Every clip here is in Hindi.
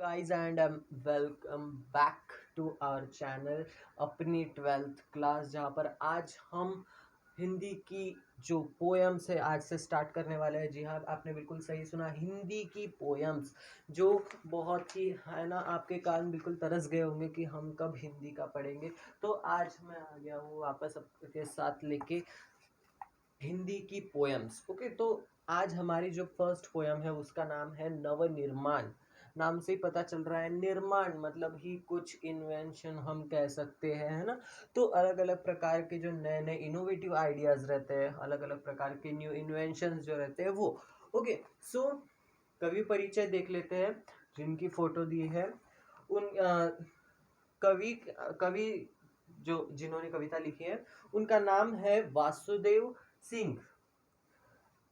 guys, and welcome back to our channel अपनी 12th क्लास, जहाँ पर आज हम हिंदी की जो पोएम्स है आज से स्टार्ट करने वाले हैं। जी हाँ, आपने बिल्कुल सही सुना, हिंदी की पोएम्स जो बहुत ही है ना, आपके कान बिल्कुल तरस गए होंगे कि हम कब हिंदी का पढ़ेंगे। तो आज मैं आ गया हूँ वापस आपके साथ लेके हिंदी की पोएम्स। ओके, तो आज हमारी जो फर्स्ट पोएम है उसका नाम है नवनिर्माण। नाम से ही पता चल रहा है, निर्माण मतलब ही कुछ इन्वेंशन हम कह सकते हैं, है ना। तो अलग अलग प्रकार के जो नए नए इनोवेटिव आइडियाज रहते हैं, अलग अलग प्रकार के न्यू इन्वेंशंस जो रहते हैं वो। ओके, सो कवि परिचय देख लेते हैं जिनकी फोटो दी है। उन कवि कवि जो जिन्होंने कविता लिखी है उनका नाम है वासुदेव सिंह,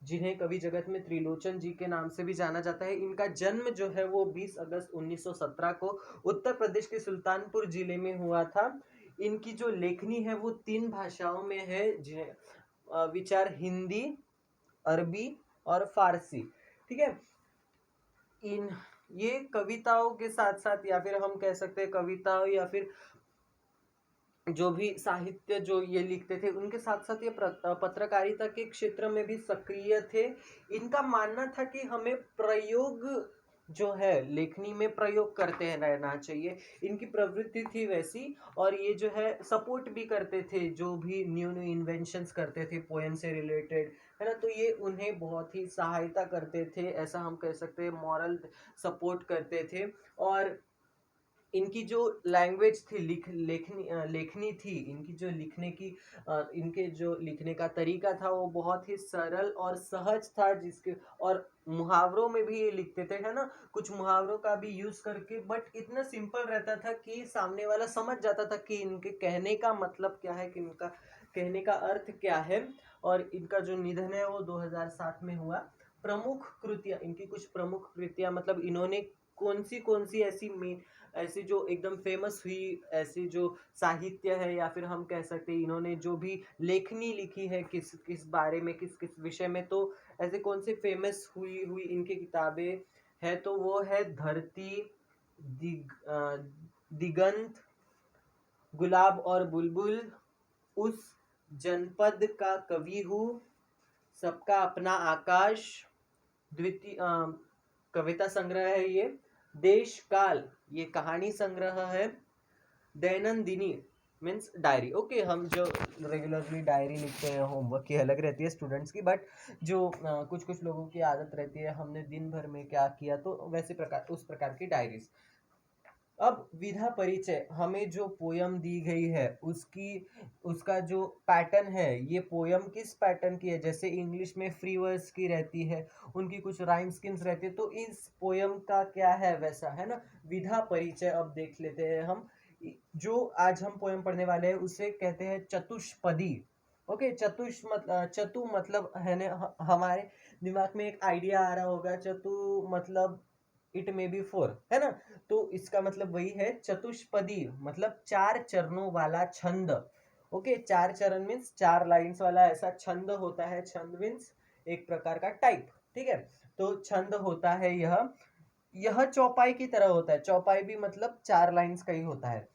जिन्हें कवि जगत में त्रिलोचन जी के नाम से भी जाना जाता है। इनका जन्म जो है वो 20 अगस्त 1917 को उत्तर प्रदेश के सुल्तानपुर जिले में हुआ था। इनकी जो लेखनी है वो 3 भाषाओं में है, जिन्हें विचार हिंदी, अरबी और फारसी। ठीक है। इन ये कविताओं के साथ साथ, या फिर हम कह सकते हैं कविताओं या फिर जो भी साहित्य जो ये लिखते थे, उनके साथ साथ ये पत्रकारिता के क्षेत्र में भी सक्रिय थे। इनका मानना था कि हमें प्रयोग जो है लेखनी में प्रयोग करते हैं रहना चाहिए। इनकी प्रवृत्ति थी वैसी, और ये जो है सपोर्ट भी करते थे जो भी न्यू न्यू इन्वेंशंस करते थे पोएम से रिलेटेड, है ना। तो ये उन्हें बहुत ही सहायता करते थे, ऐसा हम कह सकते हैं, मॉरल सपोर्ट करते थे। और इनकी जो लैंग्वेज थी, लेखनी थी, इनकी जो लिखने की इनके जो लिखने का तरीका था वो बहुत ही सरल और सहज था, जिसके और मुहावरों में भी ये लिखते थे, है ना। कुछ मुहावरों का भी यूज करके, बट इतना सिंपल रहता था कि सामने वाला समझ जाता था कि इनके कहने का मतलब क्या है, कि इनका कहने का अर्थ क्या है। और इनका जो निधन है वो 2007 में हुआ। प्रमुख कृतियां, इनकी कुछ प्रमुख कृतियां मतलब इन्होंने कौन सी ऐसी जो एकदम फेमस हुई, ऐसी जो साहित्य है, या फिर हम कह सकते हैं इन्होंने जो भी लेखनी लिखी है किस किस बारे में, किस किस विषय में, तो ऐसे कौन से फेमस हुई हुई इनकी किताबें है, तो वो है धरती, दिगंत, गुलाब और बुलबुल, उस जनपद का कवि हूँ, सबका अपना आकाश, द्वितीय कविता संग्रह है ये, देश काल ये कहानी संग्रह है, दैनंदिनी मीन्स डायरी। ओके, हम जो रेगुलरली डायरी लिखते हैं, होमवर्क की अलग रहती है स्टूडेंट्स की, बट जो कुछ कुछ लोगों की आदत रहती है, हमने दिन भर में क्या किया, तो वैसे प्रकार उस प्रकार की डायरीज। अब विधा परिचय, हमें जो पोयम दी गई है उसकी उसका जो पैटर्न है, ये पोयम किस पैटर्न की है, जैसे इंग्लिश में फ्री वर्स की रहती है, उनकी कुछ राइम स्कीम्स रहती है, तो इस पोयम का क्या है वैसा, है ना। विधा परिचय अब देख लेते हैं हम। जो आज हम पोयम पढ़ने वाले हैं उसे कहते हैं चतुष्पदी। ओके, चतु मतलब है ना, हमारे दिमाग में एक आइडिया आ रहा होगा, चतु मतलब इट मे बी फोर, है ना। तो इसका मतलब वही है, चतुष्पदी मतलब 4 चरणों वाला छंद। ओके, 4 चरण मीन्स 4 लाइंस वाला ऐसा छंद होता है। छंद मीन्स एक प्रकार का टाइप, ठीक है। तो छंद होता है यह चौपाई की तरह होता है। चौपाई भी मतलब 4 लाइंस का ही होता है।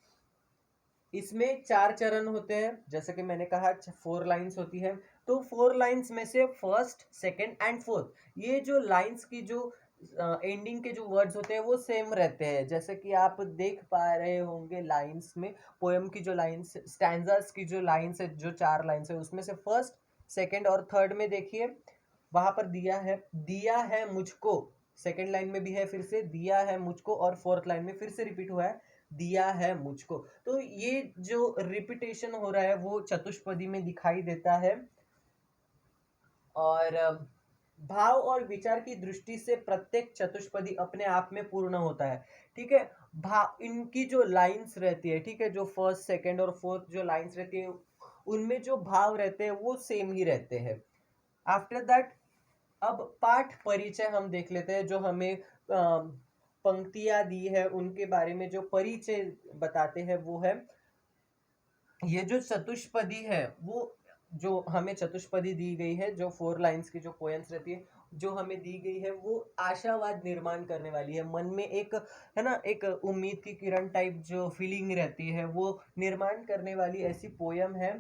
इसमें 4 चरण होते हैं, जैसे कि मैंने कहा 4 लाइंस होती है। तो 4 लाइंस में से फर्स्ट, सेकंड एंड फोर्थ, ये जो लाइंस की जो एंडिंग के जो वर्ड्स होते हैं वो सेम रहते हैं, जैसे कि आप देख पा रहे होंगे लाइंस में। पोएम की जो लाइंस, स्टैंजास की जो लाइंस है, जो 4 लाइंस है, उसमें से फर्स्ट, सेकंड और थर्ड में देखिए, वहां पर दिया है मुझको। सेकंड लाइन में भी है, फिर से दिया है मुझको, और फोर्थ लाइन में फिर से रिपीट हुआ है, दिया है मुझको। तो ये जो रिपीटेशन हो रहा है वो चतुष्पदी में दिखाई देता है। और भाव और विचार की दृष्टि से प्रत्येक चतुष्पदी अपने आप में पूर्ण होता है, ठीक है। भाव, इनकी जो लाइंस रहती है, ठीक है, जो फर्स्ट, सेकंड और फोर्थ जो लाइंस रहती है, उनमें जो भाव रहते हैं वो सेम ही रहते हैं। आफ्टर दैट, अब पाठ परिचय हम देख लेते हैं। जो हमें पंक्तियां दी है उनके बारे में जो परिचय बताते हैं वो है, ये जो चतुष्पदी है वो, जो हमें चतुष्पदी दी गई है, जो 4 लाइंस की जो पोएम्स रहती है जो हमें दी गई है वो आशावाद निर्माण करने वाली है। मन में एक है ना, एक उम्मीद की किरण टाइप जो फीलिंग रहती है वो निर्माण करने वाली ऐसी पोयम है।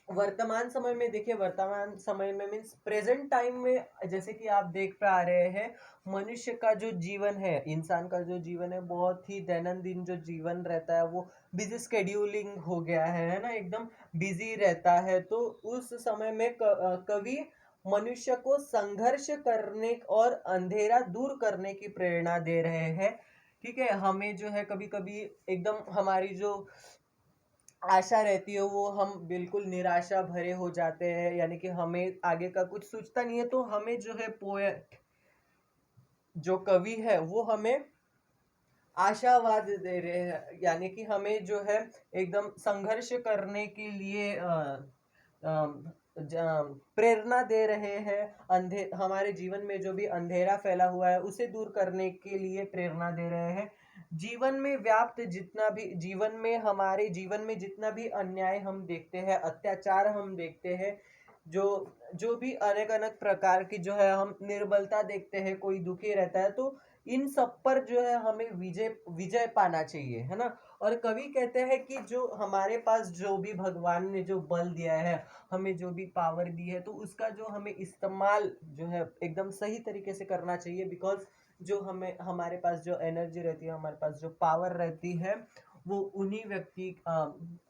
वर्तमान समय में देखिए, वर्तमान समय में मीन्स प्रेजेंट टाइम में, जैसे कि आप देख पा रहे हैं, मनुष्य का जो जीवन है, इंसान का जो जीवन है, बहुत ही दैनंदिन जो जीवन रहता है वो बिजी स्केड्यूलिंग हो गया है ना, एकदम बिजी रहता है। तो उस समय में कवि मनुष्य को संघर्ष करने और अंधेरा दूर करने की प्रेरणा दे रहे हैं। ठीक है, हमें जो है कभी कभी एकदम हमारी जो आशा रहती है वो हम बिल्कुल निराशा भरे हो जाते हैं, यानी कि हमें आगे का कुछ सूझता नहीं है। तो हमें जो है पोएट, जो कवि है, वो हमें आशावाद दे रहे हैं, यानी कि हमें जो है एकदम संघर्ष करने के लिए प्रेरणा दे रहे हैं। हमारे जीवन में जो भी अंधेरा फैला हुआ है उसे दूर करने के लिए प्रेरणा दे रहे हैं। जीवन में व्याप्त जितना भी, जीवन में, हमारे जीवन में जितना भी अन्याय हम देखते हैं, अत्याचार हम देखते हैं, जो जो भी अनेक अनेक प्रकार की जो है हम निर्बलता देखते हैं, कोई दुखी रहता है, तो इन सब पर जो है हमें विजय विजय पाना चाहिए, है ना। और कवि कहते हैं कि जो हमारे पास जो भी भगवान ने जो बल दिया है, हमें जो भी पावर दी है, तो उसका जो हमें इस्तेमाल जो है एकदम सही तरीके से करना चाहिए। बिकॉज जो हमें, हमारे पास जो एनर्जी रहती है, हमारे पास जो पावर रहती है, वो उन्हीं व्यक्ति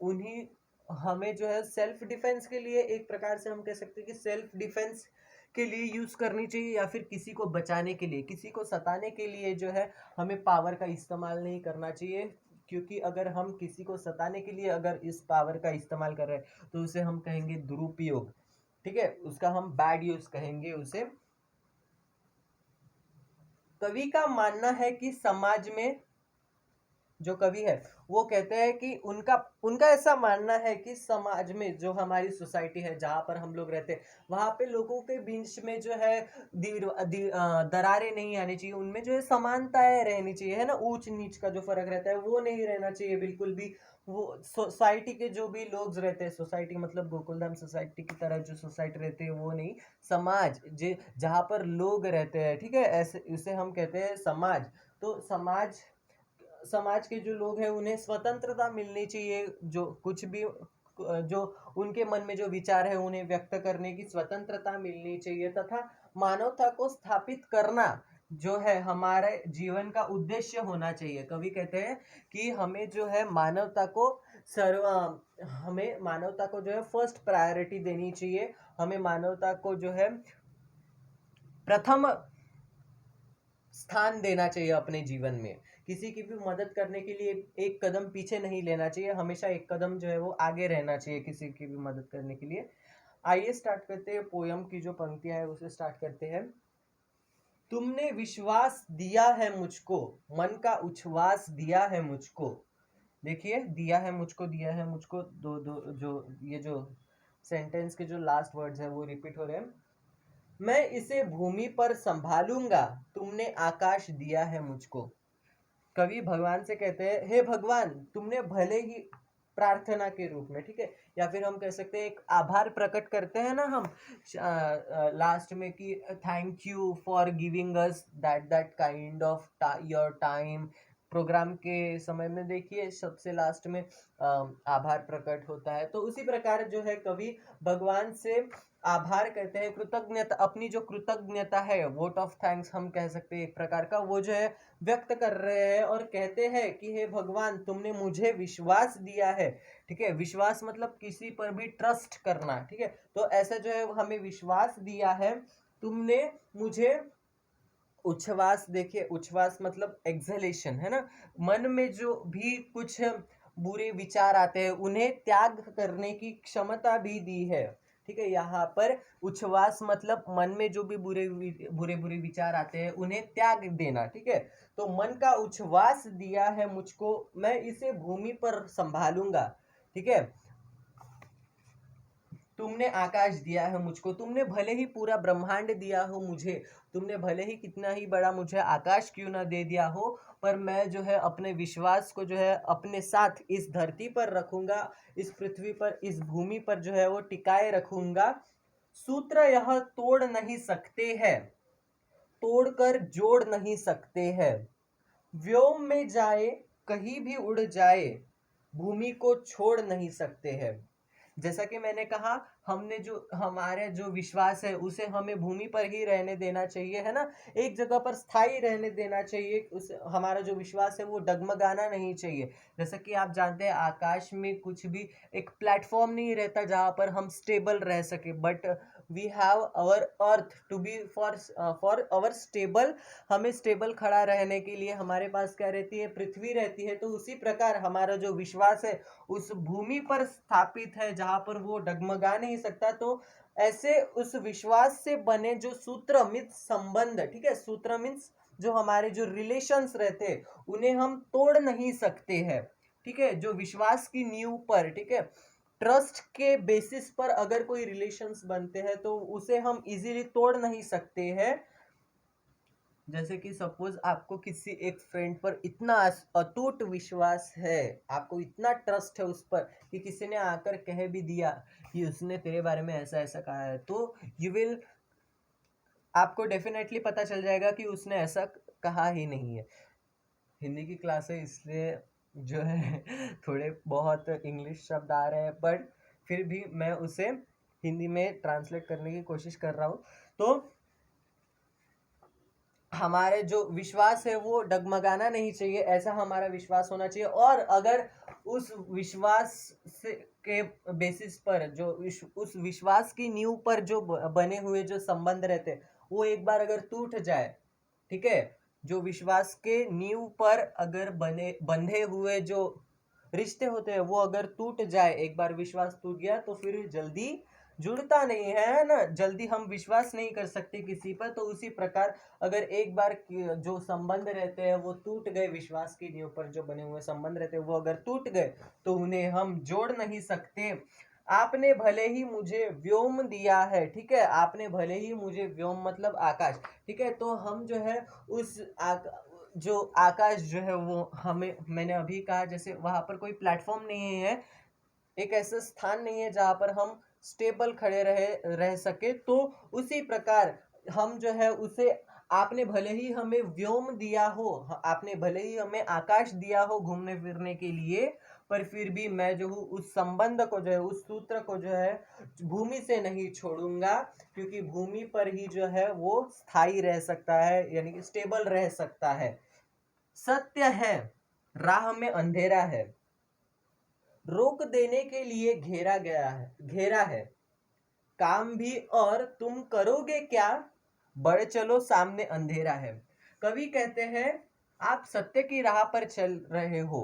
उन्हीं, हमें जो है सेल्फ डिफेंस के लिए, एक प्रकार से हम कह सकते हैं कि सेल्फ डिफेंस के लिए यूज करनी चाहिए, या फिर किसी को बचाने के लिए, किसी को सताने के लिए जो है हमें पावर का इस्तेमाल नहीं करना चाहिए। क्योंकि अगर हम किसी को सताने के लिए अगर इस पावर का इस्तेमाल कर रहे हैं तो उसे हम कहेंगे दुरुपयोग। ठीक है, उसका हम बैड यूज कहेंगे उसे। कवि का मानना है कि समाज में, जो कवि है वो कहते हैं कि उनका उनका ऐसा मानना है कि समाज में, जो हमारी सोसाइटी है जहाँ पर हम लोग रहते हैं, वहाँ पे लोगों के बीच में जो है दरारें नहीं आनी चाहिए, उनमें जो है समानताएं रहनी चाहिए, है ना। ऊंच नीच का जो फर्क रहता है वो नहीं रहना चाहिए बिल्कुल भी। वो सोसाइटी के जो भी लोग रहते हैं, सोसाइटी मतलब गोकुलधाम सोसाइटी की तरह जो सोसाइटी रहती है वो नहीं, समाज जहाँ पर लोग रहते हैं, ठीक है, ऐसे इसे हम कहते हैं समाज। तो समाज के जो लोग हैं उन्हें स्वतंत्रता मिलनी चाहिए, जो कुछ भी, जो उनके मन में जो विचार है उन्हें व्यक्त करने की स्वतंत्रता मिलनी चाहिए, तथा मानवता को स्थापित करना जो है हमारे जीवन का उद्देश्य होना चाहिए। कवि कहते हैं कि हमें जो है मानवता को सर्व हमें मानवता को जो है फर्स्ट प्रायोरिटी देनी चाहिए, हमें मानवता को जो है प्रथम स्थान देना चाहिए अपने जीवन में। किसी की भी मदद करने के लिए एक कदम पीछे नहीं लेना चाहिए, हमेशा एक कदम जो है वो आगे रहना चाहिए किसी की भी मदद करने के लिए। आइए स्टार्ट करते हैं, पोयम की जो पंक्तियां है उसे स्टार्ट करते हैं। तुमने विश्वास दिया है मुझको, मन का उच्छ्वास दिया है मुझको। देखिए, दिया है मुझको, दिया है मुझको, दो दो जो ये जो सेंटेंस के जो लास्ट वर्ड्स है वो रिपीट हो रहे हैं। मैं इसे भूमि पर संभालूंगा, तुमने आकाश दिया है मुझको। कवि भगवान से कहते हैं, हे भगवान, तुमने भले ही, प्रार्थना के रूप में, ठीक है, या फिर हम कह सकते हैं एक आभार प्रकट करते हैं ना हम लास्ट में, कि thank you for giving us that that kind of your time. Programme के समय में देखिए सबसे लास्ट में आभार प्रकट होता है। तो उसी प्रकार जो है कवि भगवान से आभार कहते हैं, कृतज्ञता, अपनी जो कृतज्ञता है, वोट ऑफ थैंक्स हम कह सकते हैं एक प्रकार का, वो जो है व्यक्त कर रहे हैं और कहते हैं कि हे भगवान, तुमने मुझे विश्वास दिया है। ठीक है, विश्वास मतलब किसी पर भी ट्रस्ट करना, ठीक है, तो ऐसा जो है हमें विश्वास दिया है। तुमने मुझे उच्छ्वास, देखिए उच्छ्वास मतलब एक्सहेलेशन, है ना, मन में जो भी कुछ बुरे विचार आते हैं उन्हें त्याग करने की क्षमता भी दी है। ठीक है, यहाँ पर उच्छ्वास मतलब मन में जो भी बुरे बुरे बुरे विचार आते हैं उन्हें त्याग देना। ठीक है, तो मन का उच्छ्वास दिया है मुझको, मैं इसे भूमि पर संभालूंगा। ठीक है, तुमने आकाश दिया है मुझको, तुमने भले ही पूरा ब्रह्मांड दिया हो मुझे, तुमने भले ही कितना ही बड़ा मुझे आकाश क्यों ना दे दिया हो, पर मैं जो है अपने विश्वास को जो है अपने साथ इस धरती पर रखूंगा, इस पृथ्वी पर, इस भूमि पर जो है वो टिकाए रखूंगा। सूत्र यह तोड़ नहीं सकते हैं, तोड़कर जोड़ नहीं सकते हैं। व्योम में जाए, कहीं भी उड़ जाए, भूमि को छोड़ नहीं सकते हैं। जैसा कि मैंने कहा, हमने जो हमारे जो विश्वास है उसे हमें भूमि पर ही रहने देना चाहिए, है ना। एक जगह पर स्थायी रहने देना चाहिए। उस हमारा जो विश्वास है वो डगमगाना नहीं चाहिए। जैसा कि आप जानते हैं, आकाश में कुछ भी एक प्लेटफॉर्म नहीं रहता जहाँ पर हम स्टेबल रह सके, but we have our earth to be for our stable. हमें स्टेबल खड़ा रहने के लिए हमारे पास क्या रहती है, पृथ्वी रहती है। तो उसी प्रकार हमारा जो विश्वास है उस भूमि पर स्थापित है जहां पर वो डगमगा नहीं सकता। तो ऐसे उस विश्वास से बने जो सूत्र मीन्स संबंध, ठीक है, सूत्र मीन्स जो हमारे जो रिलेशंस रहते हैं उन्हें हम तोड़ नहीं सकते हैं, ठीक है। जो विश्वास की नींव पर, ठीक है, ट्रस्ट के बेसिस पर अगर कोई रिलेशंस बनते हैं तो उसे हम इजीली तोड़ नहीं सकते हैं। जैसे कि सपोज आपको किसी एक फ्रेंड पर इतना अटूट विश्वास है, आपको इतना ट्रस्ट है उस पर कि किसी ने आकर कह भी दिया कि उसने तेरे बारे में ऐसा ऐसा कहा है, तो यू विल, आपको डेफिनेटली पता चल जाएगा कि उसने ऐसा कहा ही नहीं है। हिंदी की क्लास है इसलिए जो है थोड़े बहुत इंग्लिश शब्द आ रहे हैं, बट फिर भी मैं उसे हिंदी में ट्रांसलेट करने की कोशिश कर रहा हूँ। तो हमारे जो विश्वास है वो डगमगाना नहीं चाहिए, ऐसा हमारा विश्वास होना चाहिए। और अगर उस विश्वास से के बेसिस पर जो उस विश्वास की नींव पर जो बने हुए जो संबंध रहते हैं वो एक बार अगर टूट जाए, ठीक है, जो विश्वास के नींव पर अगर बंधे हुए जो रिश्ते होते हैं वो अगर टूट जाए, एक बार विश्वास टूट गया तो फिर जल्दी जुड़ता नहीं है ना, जल्दी हम विश्वास नहीं कर सकते किसी पर। तो उसी प्रकार अगर एक बार जो संबंध रहते हैं वो टूट गए, विश्वास की नींव पर जो बने हुए संबंध रहते हैं वो अगर टूट गए तो उन्हें हम जोड़ नहीं सकते। आपने भले ही मुझे व्योम दिया है, ठीक है, आपने भले ही मुझे, व्योम मतलब आकाश, ठीक है। तो हम जो है उस जो आकाश जो है वो हमें, मैंने अभी कहा जैसे वहां पर कोई प्लेटफॉर्म नहीं है, एक ऐसा स्थान नहीं है जहां पर हम स्टेबल खड़े रह सके। तो उसी प्रकार हम जो है उसे, आपने भले ही हमें व्योम दिया हो, आपने भले ही हमें आकाश दिया हो घूमने फिरने के लिए, पर फिर भी मैं जो हूँ उस संबंध को जो है, उस सूत्र को जो है भूमि से नहीं छोड़ूंगा, क्योंकि भूमि पर ही जो है वो स्थायी रह सकता है, यानी कि स्टेबल रह सकता है। सत्य है, राह में अंधेरा है, रोक देने के लिए घेरा है, काम भी और तुम करोगे क्या, बढ़ चलो सामने अंधेरा है। कवि कहते हैं, आप सत्य की राह पर चल रहे हो,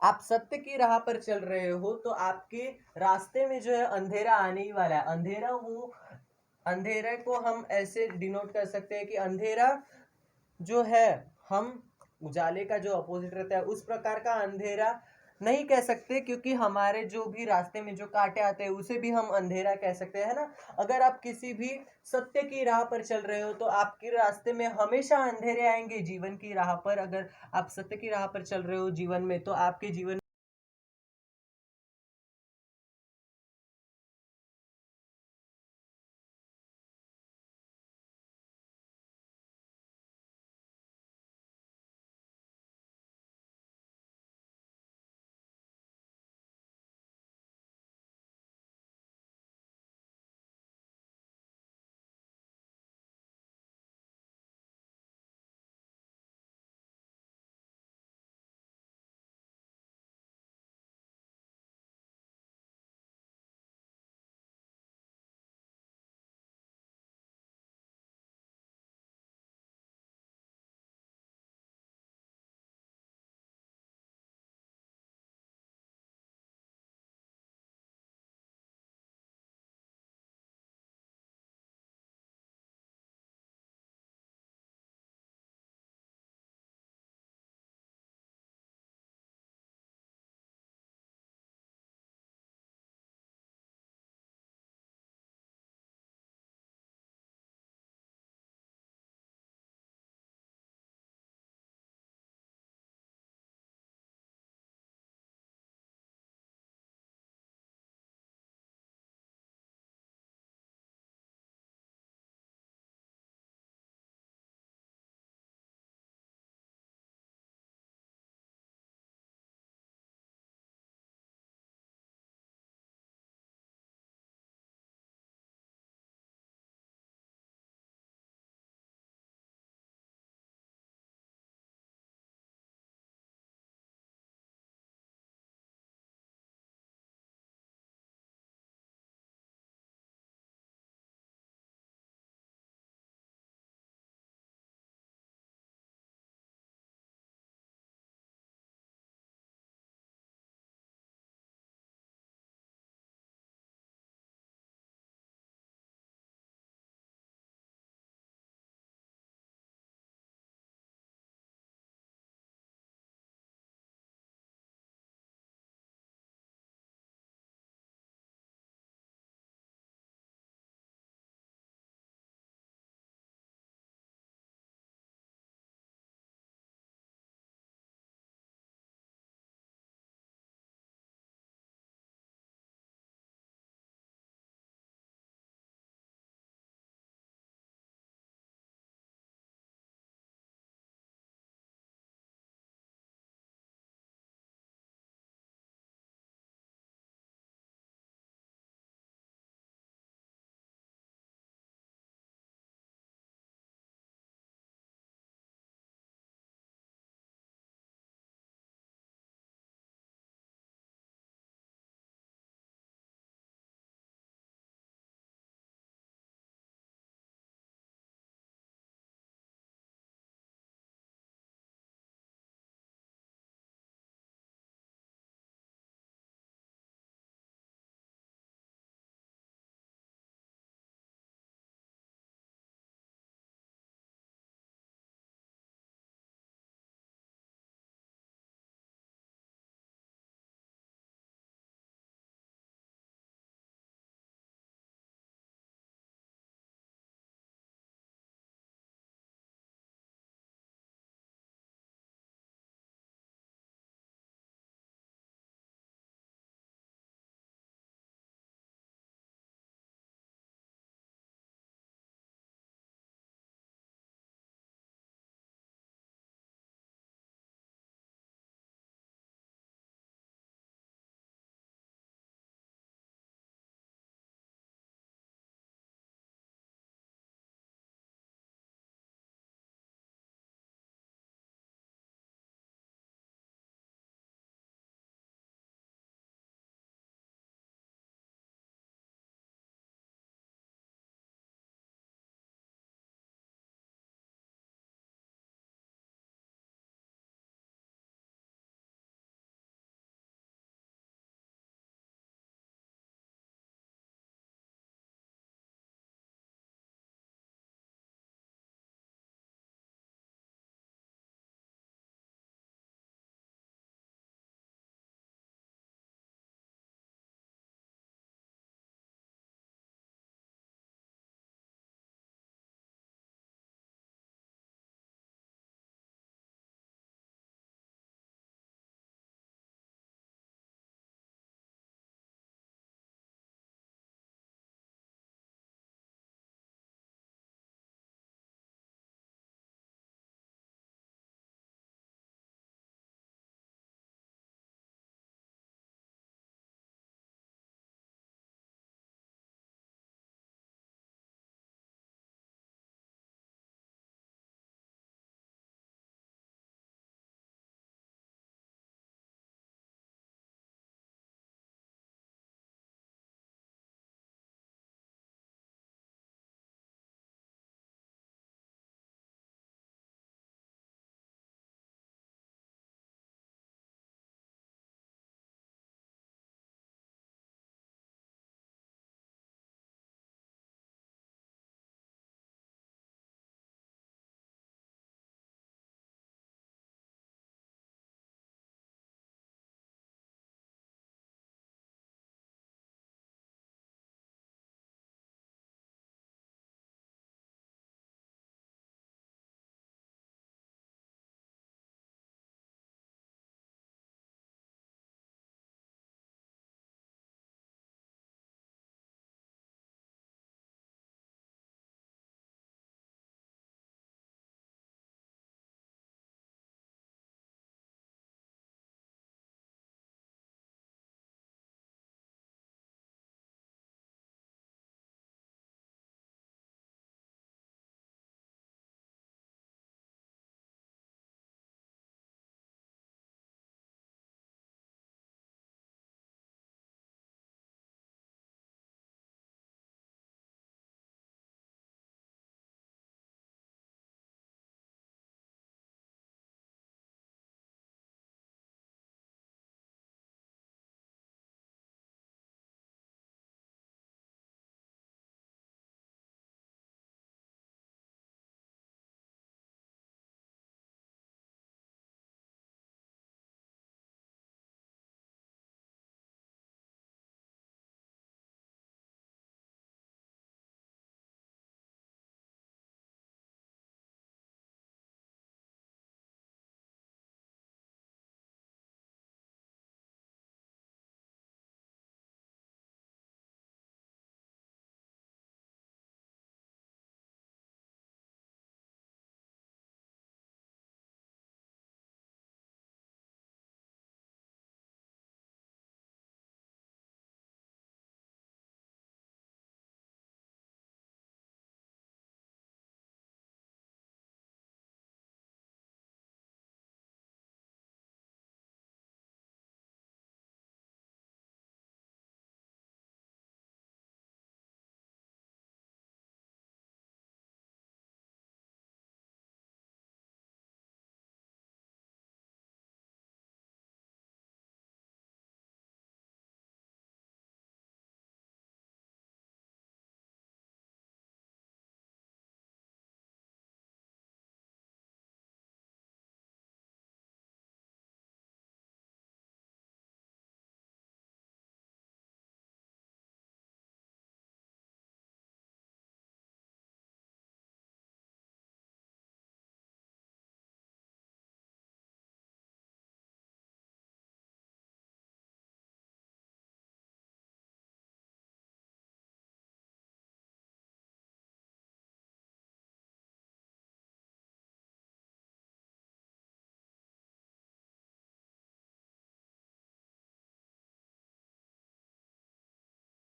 आप सत्य की राह पर चल रहे हो, तो आपके रास्ते में जो है अंधेरा आने ही वाला है। अंधेरा, वो अंधेरे को हम ऐसे डिनोट कर सकते हैं कि अंधेरा जो है, हम उजाले का जो अपोजिट रहता है उस प्रकार का अंधेरा नहीं कह सकते, क्योंकि हमारे जो भी रास्ते में जो कांटे आते हैं उसे भी हम अंधेरा कह सकते हैं, है ना। अगर आप किसी भी सत्य की राह पर चल रहे हो तो आपके रास्ते में हमेशा अंधेरे आएंगे जीवन की राह पर। अगर आप सत्य की राह पर चल रहे हो जीवन में तो आपके जीवन